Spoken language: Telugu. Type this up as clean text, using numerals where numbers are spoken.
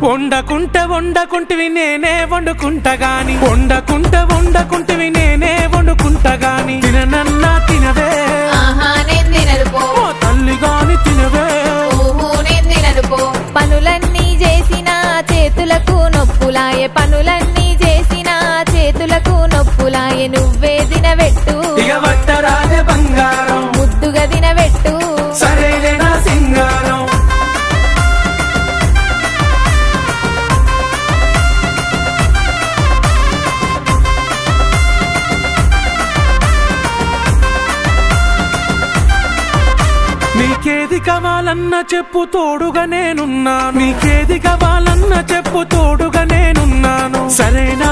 వండకుంటివి నేనే వండుకుంటా గాని వండకుంటివి నేనే వండుకుంటా గాని తిననన్నా తినవే నేను తినను పో తల్లి గాని తినవే నేను తినను పో పనులన్నీ చేసిన చేతులకు నొప్పులాయే పనులన్నీ చేసిన చేతులకు నొప్పులాయే నువ్వే తినబెట్టు ఇక వట్టరాజే బంగారం ముద్దుగా తినబెట్టు సరేలే నా సింగారం నీకేది కావాలన్నా చెప్పు తోడుగా నేనున్నాను నీకేది కావాలన్నా చెప్పు తోడుగా నేనున్నాను సరేనా